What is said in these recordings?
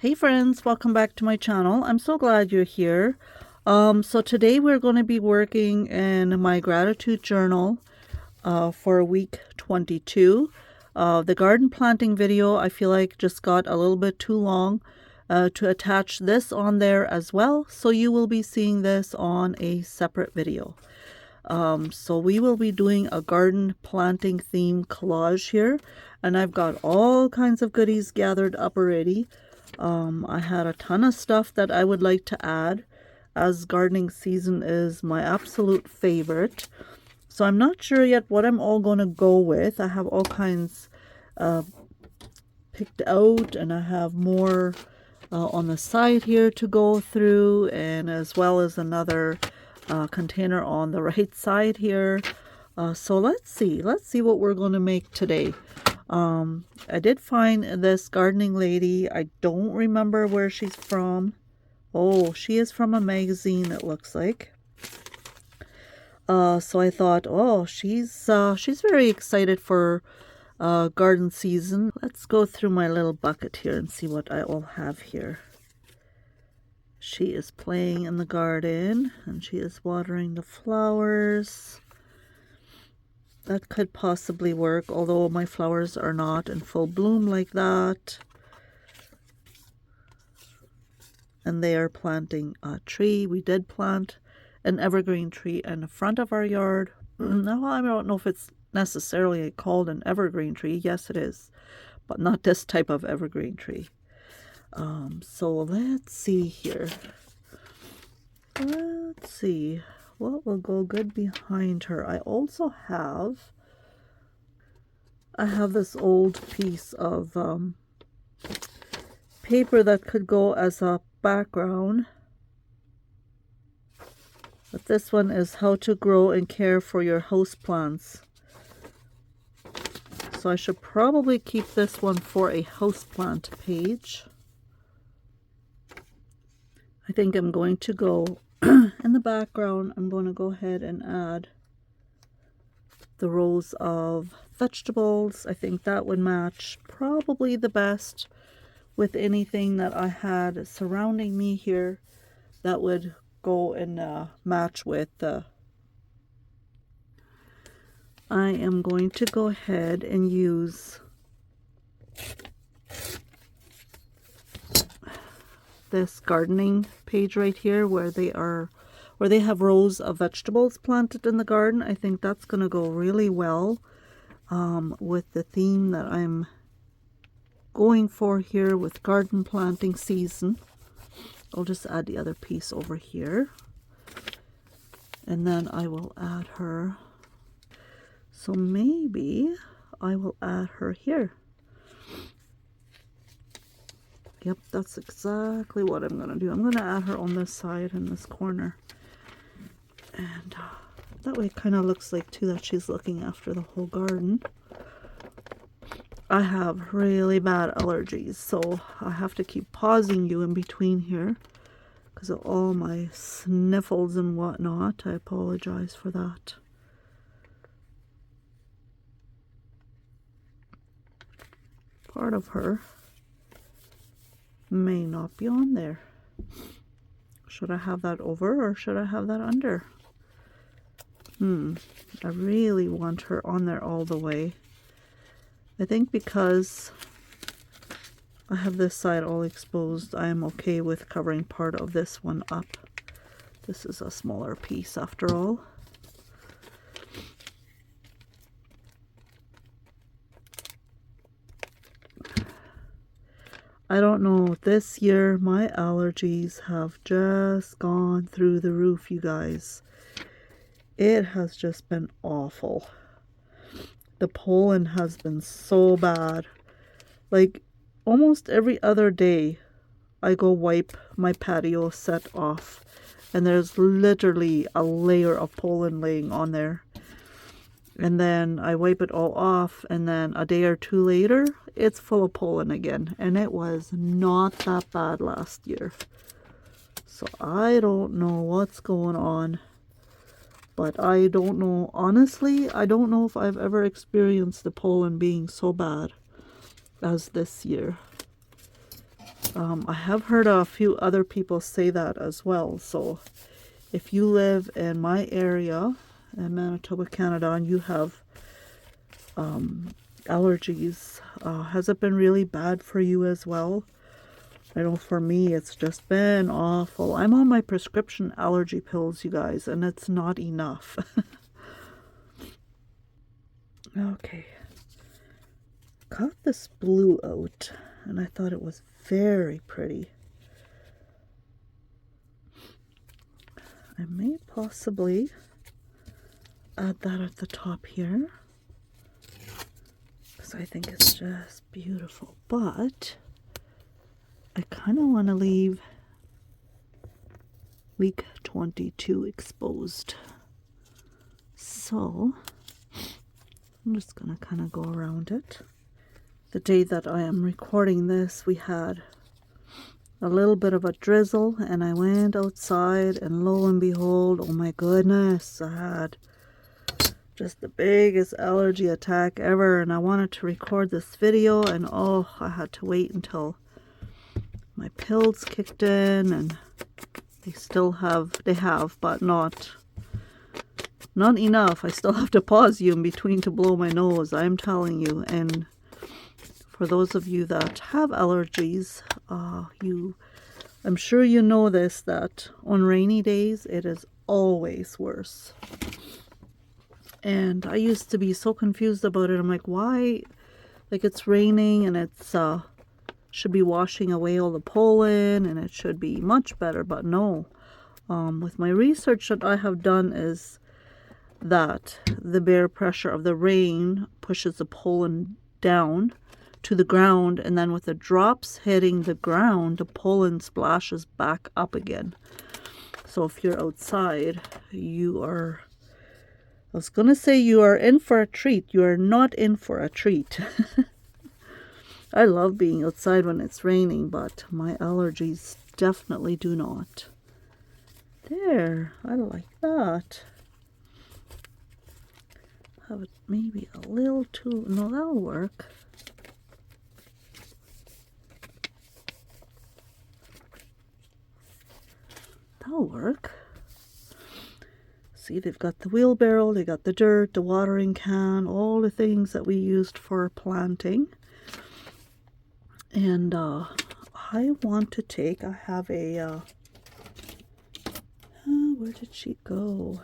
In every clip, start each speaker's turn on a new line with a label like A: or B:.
A: Hey friends, welcome back to my channel. I'm so glad you're here. So today we're going to be working in my gratitude journal for week 22. The garden planting video I feel like just got a little bit too long to attach this on there as well. So you will be seeing this on a separate video. So we will be doing a garden planting theme collage here, and I've got all kinds of goodies gathered up already. I had a ton of stuff that I would like to add, as gardening season is my absolute favorite. So I'm not sure yet what I'm all going to go with. I have all kinds picked out, and I have more on the side here to go through, and as well as another container on the right side here. So let's see what we're going to make today. I did find this gardening lady. I don't remember where she's from. Oh, she is from a magazine, it looks like. So I thought, oh, she's very excited for garden season. Let's go through my little bucket here and see what I all have here. She is playing in the garden and she is watering the flowers. That could possibly work, although my flowers are not in full bloom like that. And they are planting a tree. We did plant an evergreen tree in the front of our yard. Now, I don't know if it's necessarily called an evergreen tree. Yes, it is, but not this type of evergreen tree. So let's see here. Let's see what will go good behind her. I also have this old piece of paper that could go as a background. But this one is how to grow and care for your houseplants. So I should probably keep this one for a houseplant page. I think I'm going to go in the background. I'm going to go ahead and add the rows of vegetables. I think that would match probably the best with anything that I had surrounding me here. That would go and match with I am going to go ahead and use this gardening page right here where they have rows of vegetables planted in the garden. I think that's going to go really well with the theme that I'm going for here with garden planting season. I'll just add the other piece over here, and then I will add her. So maybe I will add her here. Yep, that's exactly what I'm going to do. I'm going to add her on this side in this corner. And that way it kind of looks like, too, that she's looking after the whole garden. I have really bad allergies, so I have to keep pausing you in between here because of all my sniffles and whatnot. I apologize for that. Part of her may not be on there. Should I have that over or should I have that under? I really want her on there all the way. I think because I have this side all exposed, I am okay with covering part of this one up. This is a smaller piece after all. I don't know, this year my allergies have just gone through the roof, you guys. It has just been awful. The pollen has been so bad. Like almost every other day I go wipe my patio set off and there's literally a layer of pollen laying on there. And then I wipe it all off, and then a day or two later, it's full of pollen again. And it was not that bad last year. So I don't know what's going on. But I don't know, honestly, I don't know if I've ever experienced the pollen being so bad as this year. I have heard a few other people say that as well. So if you live in my area in Manitoba, Canada, and you have allergies, has it been really bad for you as well? I know for me it's just been awful. I'm on my prescription allergy pills, you guys, and it's not enough. Okay. Got this blue out, and I thought it was very pretty. I may possibly add that at the top here, because I think it's just beautiful. But I kind of want to leave week 22 exposed. So I'm just going to kind of go around it. The day that I am recording this, we had a little bit of a drizzle, and I went outside, and lo and behold, oh my goodness, I had just the biggest allergy attack ever, and I wanted to record this video, and oh, I had to wait until my pills kicked in, and they have, but not enough. I still have to pause you in between to blow my nose, I'm telling you. And for those of you that have allergies, I'm sure you know this, that on rainy days it is always worse. And I used to be so confused about it. I'm like, why? Like, it's raining and it's should be washing away all the pollen and it should be much better, but no. With my research that I have done is that the bare pressure of the rain pushes the pollen down to the ground, and then with the drops hitting the ground, the pollen splashes back up again. So if you're outside, you are, I was gonna say you are in for a treat. You are not in for a treat. I love being outside when it's raining, but my allergies definitely do not. There, I like that. Have it maybe a little too, no, that'll work. That'll work. See, they've got the wheelbarrow, they got the dirt, the watering can, all the things that we used for planting. And I want to take, I have a, where did she go?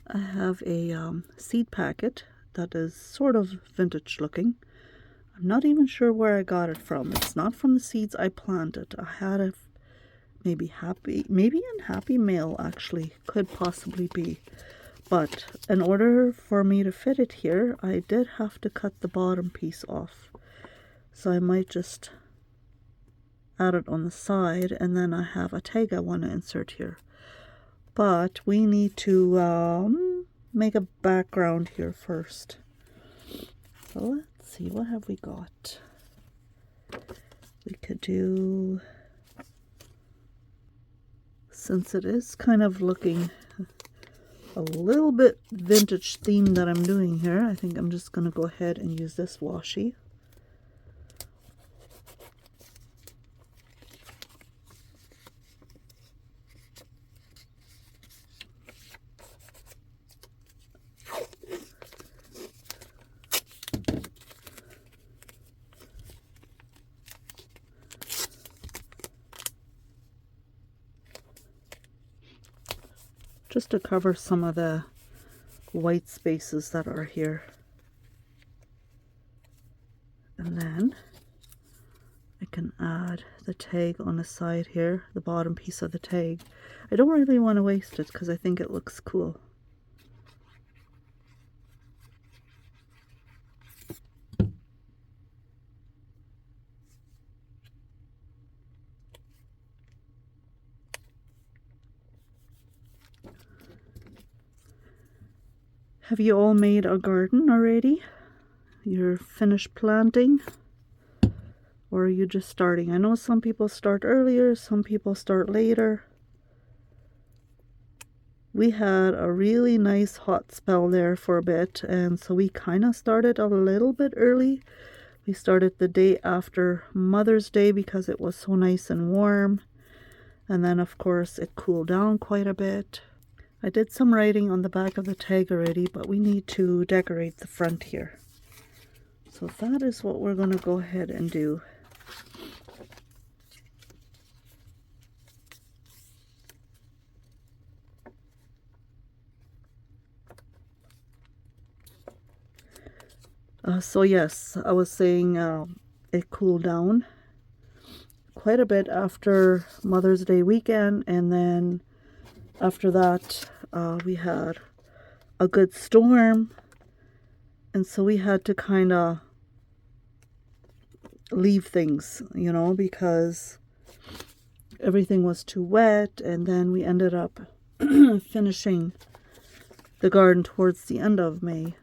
A: I have a seed packet that is sort of vintage looking. I'm not even sure where I got it from. It's not from the seeds I planted. I had it maybe in Happy Mail, actually. Could possibly be. But in order for me to fit it here, I did have to cut the bottom piece off. So I might just add it on the side, and then I have a tag I want to insert here. But we need to make a background here first. So let's see, what have we got? We could do, since it is kind of looking a little bit vintage theme that I'm doing here, I think I'm just going to go ahead and use this washi. Just to cover some of the white spaces that are here. And then I can add the tag on the side here, the bottom piece of the tag. I don't really want to waste it because I think it looks cool. Have you all made a garden already? You're finished planting? Or are you just starting? I know some people start earlier, some people start later. we had a really nice hot spell there for a bit, and so we kind of started a little bit early. We started the day after Mother's Day because it was so nice and warm, and then of course it cooled down quite a bit. I did some writing on the back of the tag already, but we need to decorate the front here. So that is what we're going to go ahead and do. So yes, I was saying it cooled down quite a bit after Mother's Day weekend, and then after that we had a good storm, and so we had to kind of leave things, you know, because everything was too wet. And then we ended up finishing the garden towards the end of May,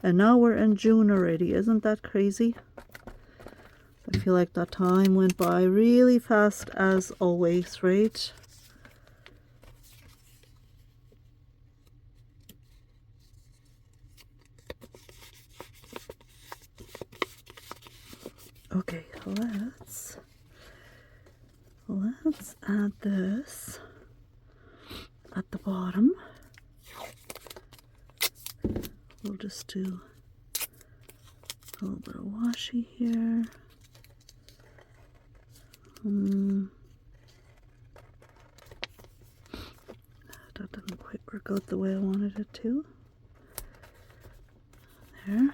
A: and now we're in June already. Isn't that crazy? I feel like that time went by really fast as always, right? Okay, let's add this at the bottom. We'll just do a little bit of washi here. That didn't quite work out the way I wanted it to. There.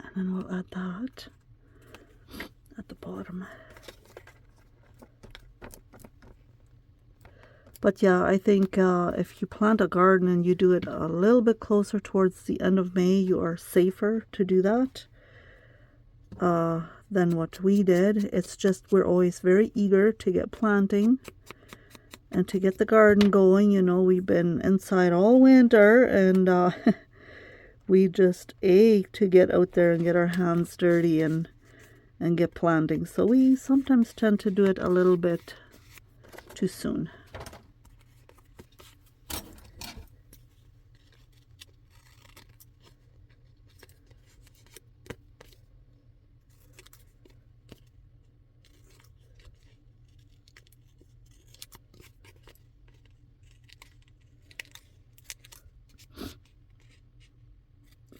A: And then we'll add that at the bottom. But yeah, I think if you plant a garden and you do it a little bit closer towards the end of May, you are safer to do that than what we did. It's just we're always very eager to get planting and to get the garden going. You know, we've been inside all winter, and we just ache to get out there and get our hands dirty and get planting. So we sometimes tend to do it a little bit too soon.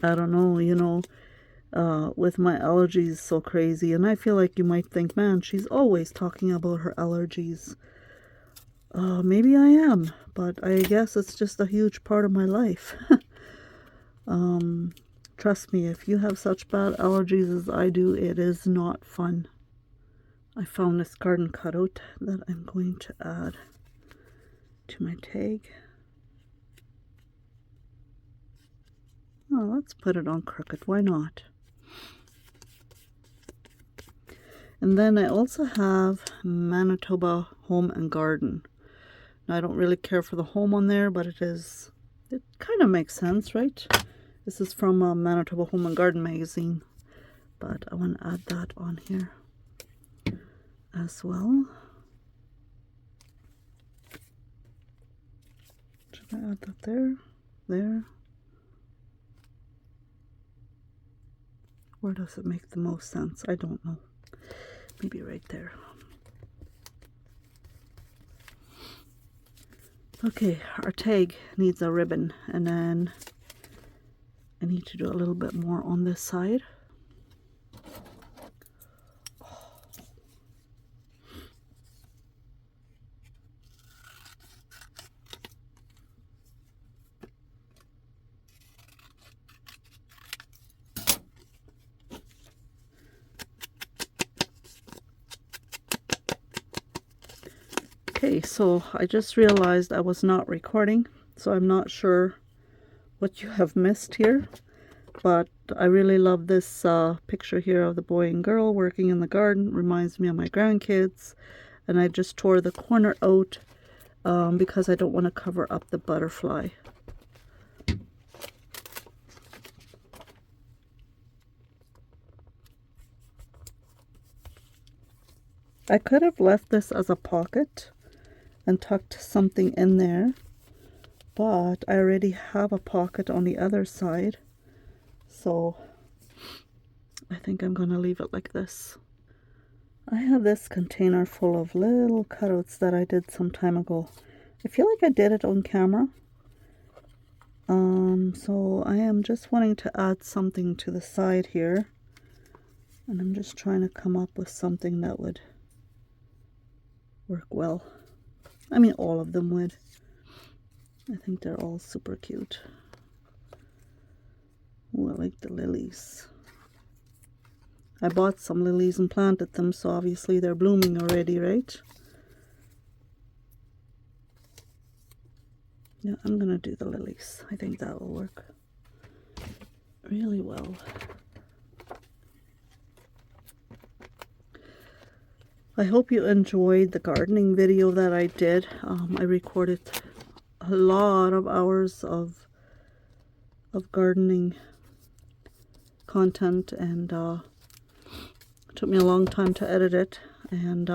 A: I don't know, you know, with my allergies so crazy, and I feel like you might think, man, she's always talking about her allergies. Maybe I am, but I guess it's just a huge part of my life. Trust me, if you have such bad allergies as I do, it is not fun. I found this garden cutout that I'm going to add to my tag. Oh, let's put it on crooked. Why not? And then I also have Manitoba Home and Garden. Now, I don't really care for the home on there, but it kind of makes sense, right? This is from Manitoba Home and Garden magazine, but I want to add that on here as well. Should I add that there? There? Where does it make the most sense? I don't know. Maybe right there. Okay, our tag needs a ribbon, and then I need to do a little bit more on this side. Okay, so I just realized I was not recording, so I'm not sure what you have missed here, but I really love this picture here of the boy and girl working in the garden. Reminds me of my grandkids, and I just tore the corner out because I don't want to cover up the butterfly. I could have left this as a pocket and tucked something in there, but I already have a pocket on the other side, so I think I'm going to leave it like this. I have this container full of little cutouts that I did some time ago. I feel like I did it on camera. So I am just wanting to add something to the side here. And I'm just trying to come up with something that would work well. I mean, all of them would. I think they're all super cute. Oh, I like the lilies. I bought some lilies and planted them, so obviously they're blooming already, right? Yeah, I'm gonna do the lilies. I think that will work really well. I hope you enjoyed the gardening video that I did. I recorded a lot of hours of gardening content, and it took me a long time to edit it, and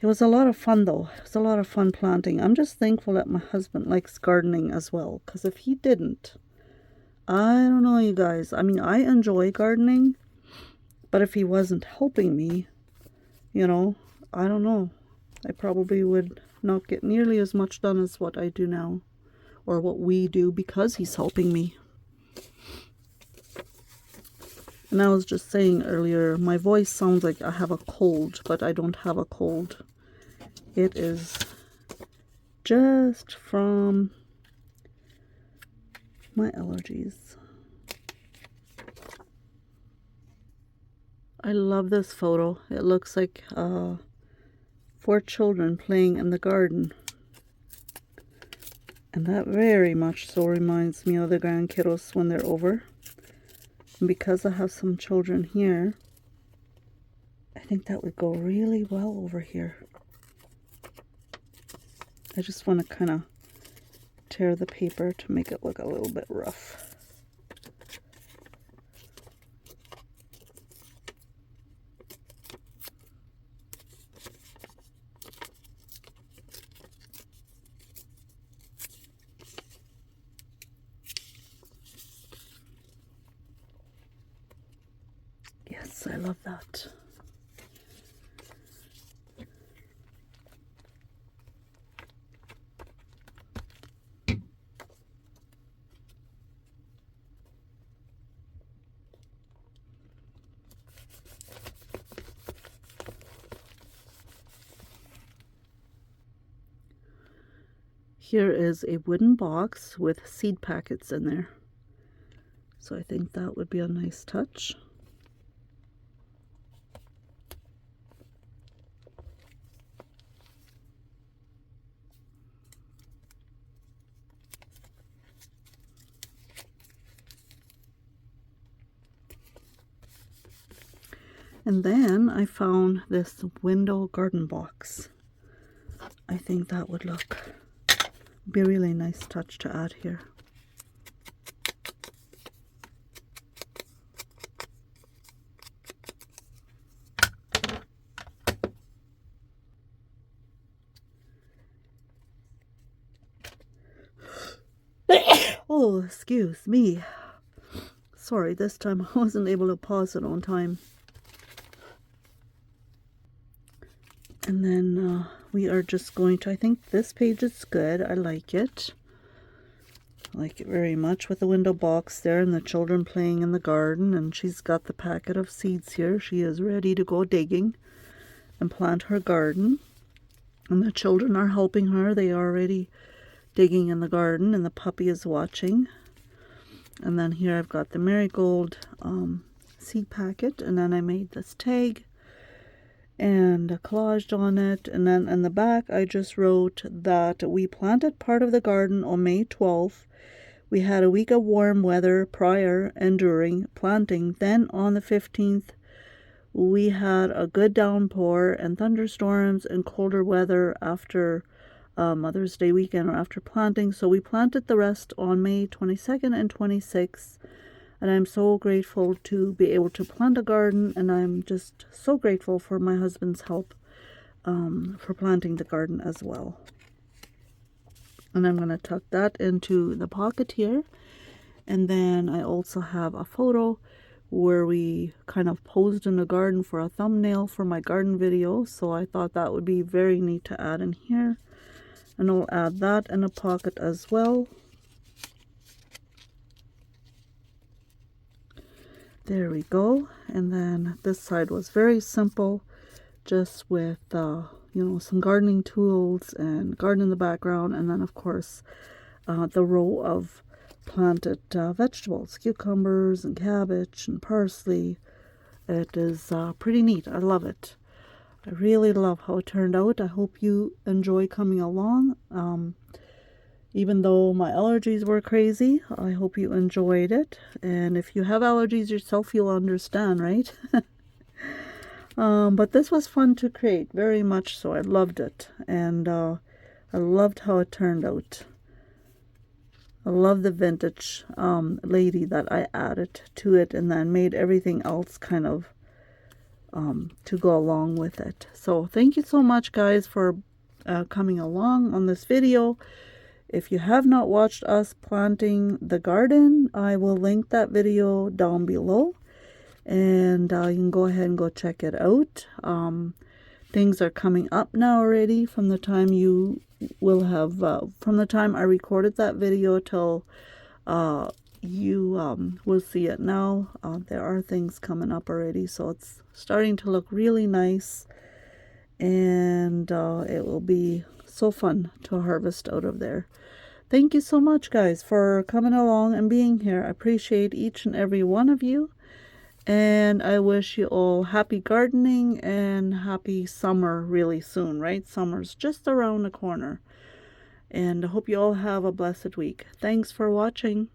A: it was a lot of fun though. It was a lot of fun planting. I'm just thankful that my husband likes gardening as well, because if he didn't, I don't know, you guys. I mean, I enjoy gardening, but if he wasn't helping me, you know, I don't know. I probably would not get nearly as much done as what I do now, or what we do, because he's helping me. And I was just saying earlier, my voice sounds like I have a cold, but I don't have a cold. It is just from my allergies. I love this photo. It looks like 4 children playing in the garden. And that very much so reminds me of the grandkiddos when they're over. And because I have some children here, I think that would go really well over here. I just want to kind of tear the paper to make it look a little bit rough. Yes, I love that. Here is a wooden box with seed packets in there. So I think that would be a nice touch. And then I found this window garden box. I think that would be a really nice touch to add here. Oh, excuse me. Sorry, this time I wasn't able to pause it on time. And then we are just going to, I think this page is good. I like it. I like it very much, with the window box there and the children playing in the garden. And she's got the packet of seeds here. She is ready to go digging and plant her garden. And the children are helping her. They are already digging in the garden, and the puppy is watching. And then here I've got the marigold seed packet, and then I made this tag and a collage on it. And then in the back I just wrote that we planted part of the garden on May 12th. We had a week of warm weather prior and during planting. Then on the 15th we had a good downpour and thunderstorms and colder weather after Mother's Day weekend, or after planting. So we planted the rest on May 22nd and 26th. And I'm so grateful to be able to plant a garden, and I'm just so grateful for my husband's help for planting the garden as well. And I'm going to tuck that into the pocket here. And then I also have a photo where we kind of posed in the garden for a thumbnail for my garden video. So I thought that would be very neat to add in here. And I'll add that in a pocket as well. There we go. And then this side was very simple, just with you know, some gardening tools and garden in the background, and then of course the row of planted vegetables, cucumbers and cabbage and parsley. It is pretty neat. I love it. I really love how it turned out. I hope you enjoy coming along. Even though my allergies were crazy, I hope you enjoyed it. And if you have allergies yourself, you'll understand, right? But this was fun to create, very much so. I loved it. And I loved how it turned out. I love the vintage lady that I added to it, and then made everything else kind of to go along with it. So thank you so much, guys, for coming along on this video. If you have not watched us planting the garden, I will link that video down below, and you can go ahead and go check it out. Things are coming up now already from the time you will have from the time I recorded that video till you will see it now. There are things coming up already, so it's starting to look really nice, and it will be so fun to harvest out of there. Thank you so much, guys, for coming along and being here. I appreciate each and every one of you. And I wish you all happy gardening and happy summer really soon, right? Summer's just around the corner. And I hope you all have a blessed week. Thanks for watching.